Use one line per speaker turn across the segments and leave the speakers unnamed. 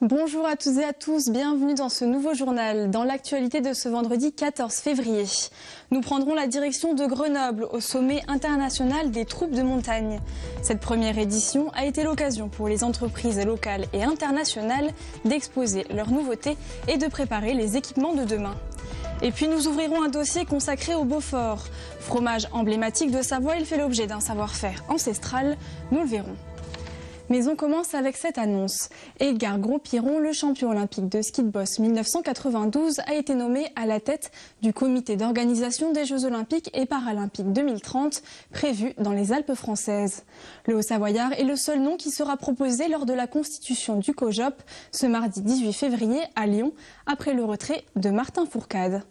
Bonjour à toutes et à tous, bienvenue dans ce nouveau journal. Dans l'actualité de ce vendredi 14 février, nous prendrons la direction de Grenoble au sommet international des troupes de montagne. Cette première édition a été l'occasion pour les entreprises locales et internationales d'exposer leurs nouveautés et de préparer les équipements de demain. Et puis nous ouvrirons un dossier consacré au Beaufort. Fromage emblématique de Savoie, il fait l'objet d'un savoir-faire ancestral, nous le verrons. Mais on commence avec cette annonce. Edgar Gros-Piron, le champion olympique de ski de boss 1992, a été nommé à la tête du comité d'organisation des Jeux olympiques et paralympiques 2030, prévus dans les Alpes françaises. Le Haut-Savoyard est le seul nom qui sera proposé lors de la constitution du COJOP ce mardi 18 février à Lyon, après le retrait de Martin Fourcade.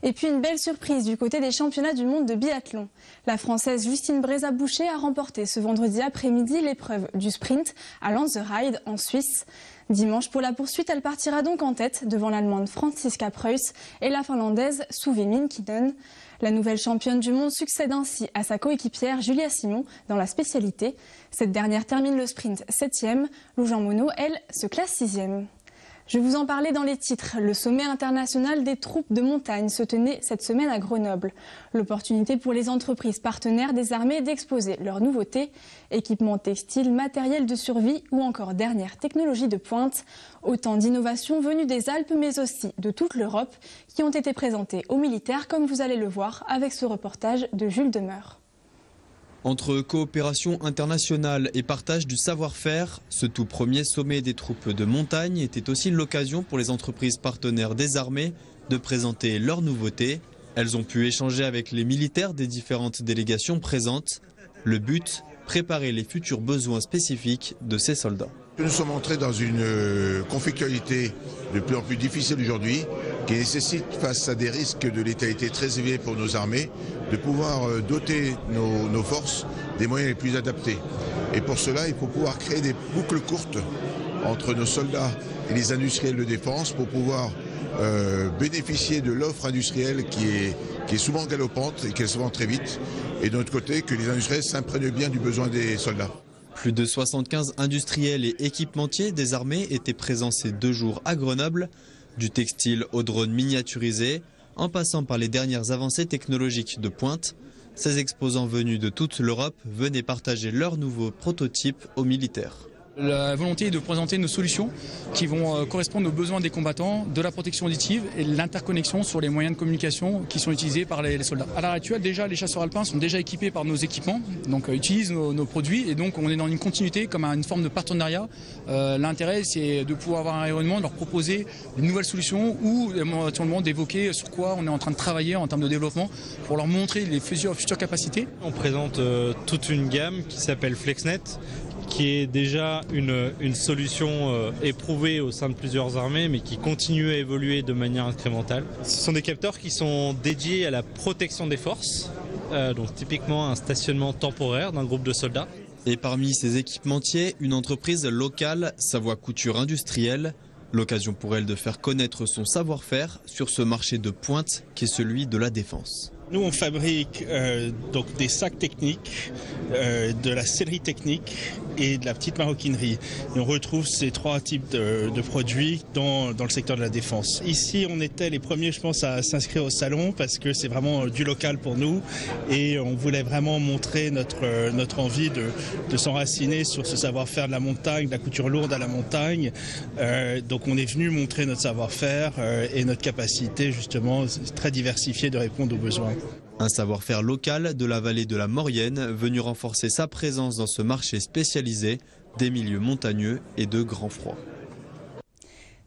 Et puis une belle surprise du côté des championnats du monde de biathlon. La Française Justine Brézat-Boucher a remporté ce vendredi après-midi l'épreuve du sprint à Lenzerheide en Suisse. Dimanche, pour la poursuite, elle partira donc en tête devant l'Allemande Franziska Preuss et la Finlandaise Suvi Minkinen. La nouvelle championne du monde succède ainsi à sa coéquipière Julia Simon dans la spécialité. Cette dernière termine le sprint 7e. Lou Jean Monod, elle, se classe 6e. Je vous en parlais dans les titres. Le sommet international des troupes de montagne se tenait cette semaine à Grenoble. L'opportunité pour les entreprises partenaires des armées d'exposer leurs nouveautés, équipements textiles, matériel de survie ou encore dernières technologies de pointe. Autant d'innovations venues des Alpes mais aussi de toute l'Europe qui ont été présentées aux militaires comme vous allez le voir avec ce reportage de Jules Demeure.
Entre coopération internationale et partage du savoir-faire, ce tout premier sommet des troupes de montagne était aussi l'occasion pour les entreprises partenaires des armées de présenter leurs nouveautés. Elles ont pu échanger avec les militaires des différentes délégations présentes. Le but, préparer les futurs besoins spécifiques de ces soldats.
Nous sommes entrés dans une conflictualité de plus en plus difficile aujourd'hui qui nécessite, face à des risques de létalité très élevés pour nos armées, de pouvoir doter nos forces des moyens les plus adaptés. Et pour cela, il faut pouvoir créer des boucles courtes entre nos soldats et les industriels de défense pour pouvoir bénéficier de l'offre industrielle qui est souvent galopante et qui est souvent très vite. Et de notre côté, que les industriels s'imprègnent bien du besoin des soldats.
Plus de 75 industriels et équipementiers des armées étaient présents ces 2 jours à Grenoble, du textile aux drones miniaturisés, en passant par les dernières avancées technologiques de pointe. Ces exposants venus de toute l'Europe venaient partager leurs nouveaux prototypes aux militaires.
La volonté est de présenter nos solutions qui vont correspondre aux besoins des combattants, de la protection auditive et l'interconnexion sur les moyens de communication qui sont utilisés par les soldats. À l'heure actuelle, déjà, les chasseurs alpins sont déjà équipés par nos équipements, donc utilisent nos produits et donc on est dans une continuité comme une forme de partenariat. L'intérêt, c'est de pouvoir avoir un rayonnement, de leur proposer de nouvelles solutions ou éventuellement d'évoquer sur quoi on est en train de travailler en termes de développement pour leur montrer les futures capacités.
On présente toute une gamme qui s'appelle FlexNet, qui est déjà une solution éprouvée au sein de plusieurs armées, mais qui continue à évoluer de manière incrémentale. Ce sont des capteurs qui sont dédiés à la protection des forces, donc typiquement un stationnement temporaire d'un groupe de soldats.
Et parmi ces équipementiers, une entreprise locale, Savoie Couture Industrielle, l'occasion pour elle de faire connaître son savoir-faire sur ce marché de pointe qui est celui de la défense.
Nous, on fabrique donc des sacs techniques, de la sellerie technique et de la petite maroquinerie. Et on retrouve ces 3 types de produits dans le secteur de la défense. Ici, on était les premiers, je pense, à s'inscrire au salon parce que c'est vraiment du local pour nous et on voulait vraiment montrer notre envie de s'enraciner sur ce savoir-faire de la montagne, de la couture lourde à la montagne. Donc on est venu montrer notre savoir-faire et notre capacité justement très diversifiée de répondre aux besoins.
Un savoir-faire local de la vallée de la Maurienne venu renforcer sa présence dans ce marché spécialisé des milieux montagneux et de grand froid.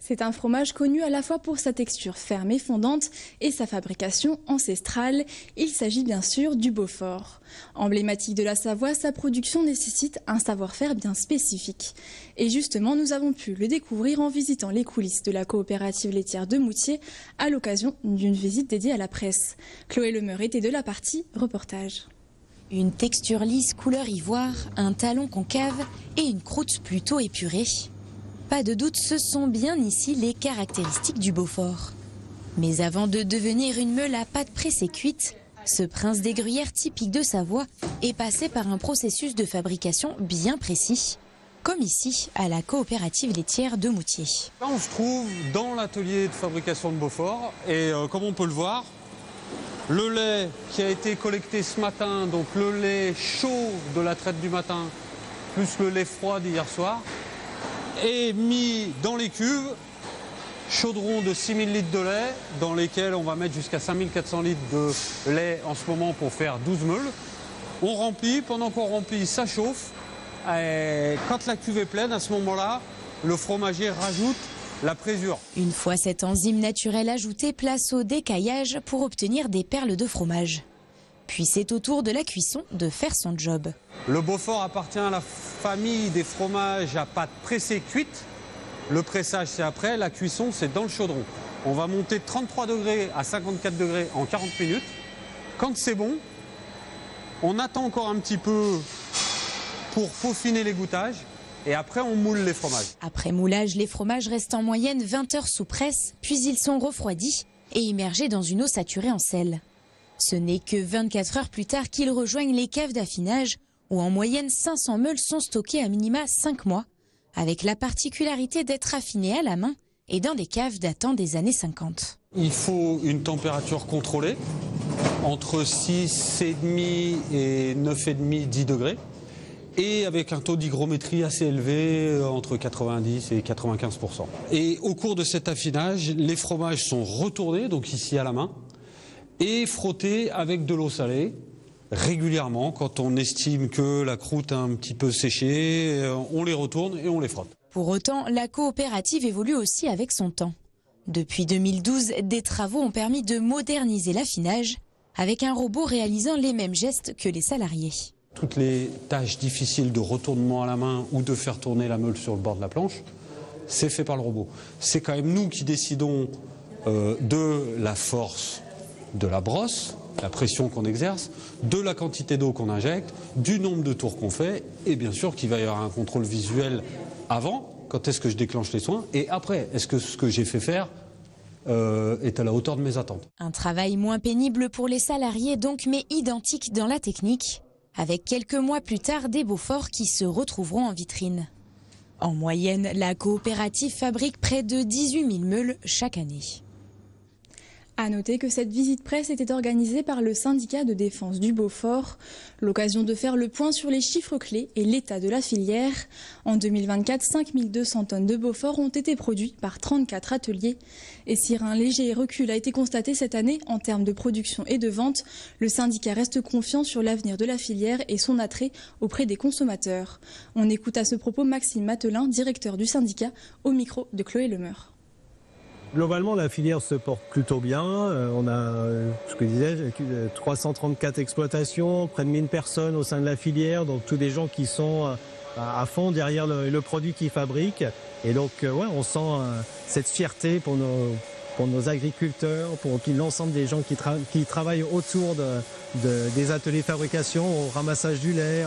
C'est un fromage connu à la fois pour sa texture ferme et fondante et sa fabrication ancestrale. Il s'agit bien sûr du Beaufort. Emblématique de la Savoie, sa production nécessite un savoir-faire bien spécifique. Et justement, nous avons pu le découvrir en visitant les coulisses de la coopérative laitière de Moutier à l'occasion d'une visite dédiée à la presse. Chloé Lemeur était de la partie reportage.
Une texture lisse couleur ivoire, un talon concave et une croûte plutôt épurée. Pas de doute, ce sont bien ici les caractéristiques du Beaufort. Mais avant de devenir une meule à pâte pressée cuite, ce prince des gruyères typique de Savoie est passé par un processus de fabrication bien précis. comme ici à la coopérative laitière de Moutier.
Là, on se trouve dans l'atelier de fabrication de Beaufort et comme on peut le voir, le lait qui a été collecté ce matin, donc le lait chaud de la traite du matin, plus le lait froid d'hier soir, est mis dans les cuves, chaudron de 6000 litres de lait, dans lesquels on va mettre jusqu'à 5400 litres de lait en ce moment pour faire 12 meules. On remplit, pendant qu'on remplit, ça chauffe. Et quand la cuve est pleine, à ce moment-là, le fromager rajoute la présure.
Une fois cette enzyme naturelle ajoutée, place au décaillage pour obtenir des perles de fromage. Puis c'est au tour de la cuisson de faire son job.
Le Beaufort appartient à la famille des fromages à pâte pressée cuite. Le pressage c'est après, la cuisson c'est dans le chaudron. On va monter de 33 degrés à 54 degrés en 40 minutes. Quand c'est bon, on attend encore un petit peu pour peaufiner les goûtages. Et après, on moule les fromages.
Après moulage, les fromages restent en moyenne 20 heures sous presse, puis ils sont refroidis et immergés dans une eau saturée en sel. Ce n'est que 24 heures plus tard qu'ils rejoignent les caves d'affinage, où en moyenne 500 meules sont stockées à minima 5 mois, avec la particularité d'être affinées à la main et dans des caves datant des années 50.
Il faut une température contrôlée, entre 6,5 et 9,5, 10 degrés. Et avec un taux d'hygrométrie assez élevé, entre 90 et 95%. Et au cours de cet affinage, les fromages sont retournés, donc ici à la main, et frottés avec de l'eau salée, régulièrement. Quand on estime que la croûte a un petit peu séché, on les retourne et on les frotte.
Pour autant, la coopérative évolue aussi avec son temps. Depuis 2012, des travaux ont permis de moderniser l'affinage, avec un robot réalisant les mêmes gestes que les salariés.
Toutes les tâches difficiles de retournement à la main ou de faire tourner la meule sur le bord de la planche, c'est fait par le robot. C'est quand même nous qui décidons de la force de la brosse, la pression qu'on exerce, de la quantité d'eau qu'on injecte, du nombre de tours qu'on fait, et bien sûr qu'il va y avoir un contrôle visuel avant, quand est-ce que je déclenche les soins, et après, est-ce que ce que j'ai fait faire est à la hauteur de mes attentes.
Un travail moins pénible pour les salariés donc, mais identique dans la technique, avec quelques mois plus tard des Beaufort qui se retrouveront en vitrine. En moyenne, la coopérative fabrique près de 18 000 meules chaque année.
À noter que cette visite presse était organisée par le syndicat de défense du Beaufort, l'occasion de faire le point sur les chiffres clés et l'état de la filière. En 2024, 5 200 tonnes de Beaufort ont été produits par 34 ateliers. Et si un léger recul a été constaté cette année en termes de production et de vente, le syndicat reste confiant sur l'avenir de la filière et son attrait auprès des consommateurs. On écoute à ce propos Maxime Matelin, directeur du syndicat, au micro de Chloé Lemeur.
Globalement, la filière se porte plutôt bien. On a, ce que je disais, 334 exploitations, près de 1000 personnes au sein de la filière, donc tous des gens qui sont à fond derrière le produit qu'ils fabriquent. Et donc, ouais, on sent cette fierté pour nos agriculteurs, pour l'ensemble des gens qui travaillent autour des ateliers de fabrication, au ramassage du lait,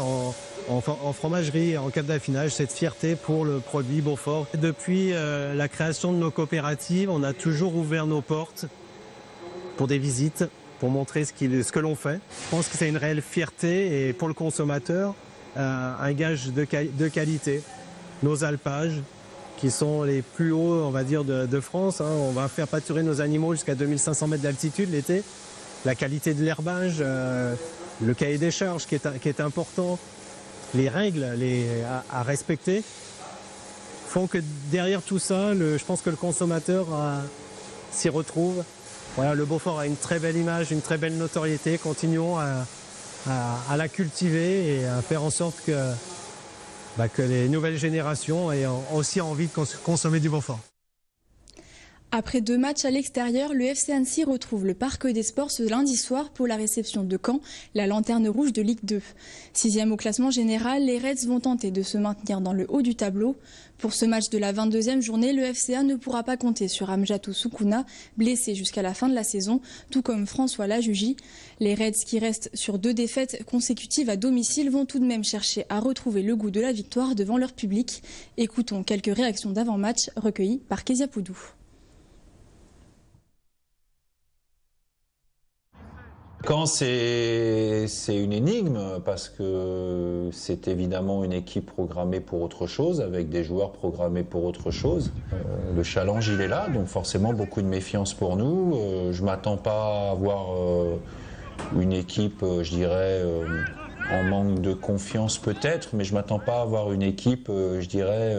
en fromagerie, en cave d'affinage, cette fierté pour le produit Beaufort. Depuis la création de nos coopératives, on a toujours ouvert nos portes pour des visites, pour montrer ce que l'on fait. Je pense que c'est une réelle fierté et pour le consommateur, un gage de qualité. Nos alpages, qui sont les plus hauts, on va dire, de France. On va faire pâturer nos animaux jusqu'à 2500 mètres d'altitude l'été. La qualité de l'herbage, le cahier des charges qui est important, les règles à respecter, font que derrière tout ça, je pense que le consommateur s'y retrouve. Voilà, le Beaufort a une très belle image, une très belle notoriété. Continuons à la cultiver et à faire en sorte que les nouvelles générations aient aussi envie de consommer du Beaufort.
Après 2 matchs à l'extérieur, le FC Annecy retrouve le Parc des Sports ce lundi soir pour la réception de Caen, la lanterne rouge de Ligue 2. 6e au classement général, les Reds vont tenter de se maintenir dans le haut du tableau. Pour ce match de la 22e journée, le FCA ne pourra pas compter sur Amjatou Soukouna, blessé jusqu'à la fin de la saison, tout comme François Lajugie. Les Reds, qui restent sur 2 défaites consécutives à domicile, vont tout de même chercher à retrouver le goût de la victoire devant leur public. Écoutons quelques réactions d'avant-match recueillies par Kezia Poudou.
Caen, c'est une énigme parce que c'est évidemment une équipe programmée pour autre chose, avec des joueurs programmés pour autre chose. Le challenge, il est là, donc forcément beaucoup de méfiance pour nous. Je ne m'attends pas à voir une équipe, je dirais, en manque de confiance peut-être, mais je ne m'attends pas à avoir une équipe, je dirais,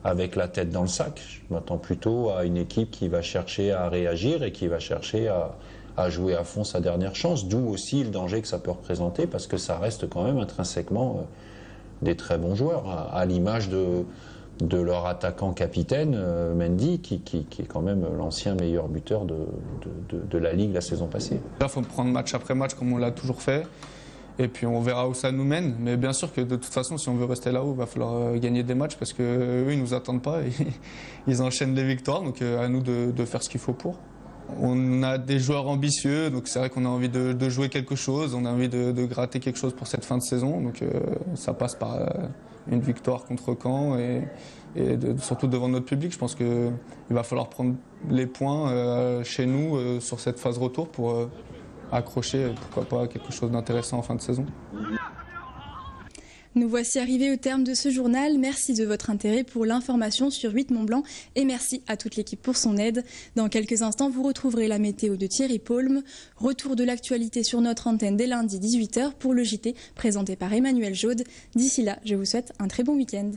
avec la tête dans le sac. Je m'attends plutôt à une équipe qui va chercher à réagir et qui va chercher à jouer à fond sa dernière chance, d'où aussi le danger que ça peut représenter, parce que ça reste quand même intrinsèquement des très bons joueurs, à l'image de leur attaquant capitaine, Mendy, qui est quand même l'ancien meilleur buteur de la Ligue la saison passée.
Là, il faut prendre match après match comme on l'a toujours fait, et puis on verra où ça nous mène. Mais bien sûr que de toute façon, si on veut rester là-haut, il va falloir gagner des matchs, parce qu'eux, ils ne nous attendent pas, et ils enchaînent les victoires, donc à nous de faire ce qu'il faut pour. On a des joueurs ambitieux, donc c'est vrai qu'on a envie de jouer quelque chose, on a envie de gratter quelque chose pour cette fin de saison. Donc ça passe par une victoire contre Caen et surtout devant notre public. Je pense qu'il va falloir prendre les points chez nous sur cette phase retour pour accrocher, pourquoi pas, quelque chose d'intéressant en fin de saison.
Nous voici arrivés au terme de ce journal. Merci de votre intérêt pour l'information sur 8 Mont-Blanc et merci à toute l'équipe pour son aide. Dans quelques instants, vous retrouverez la météo de Thierry Paulme. Retour de l'actualité sur notre antenne dès lundi 18h pour le JT présenté par Emmanuel Jaude. D'ici là, je vous souhaite un très bon week-end.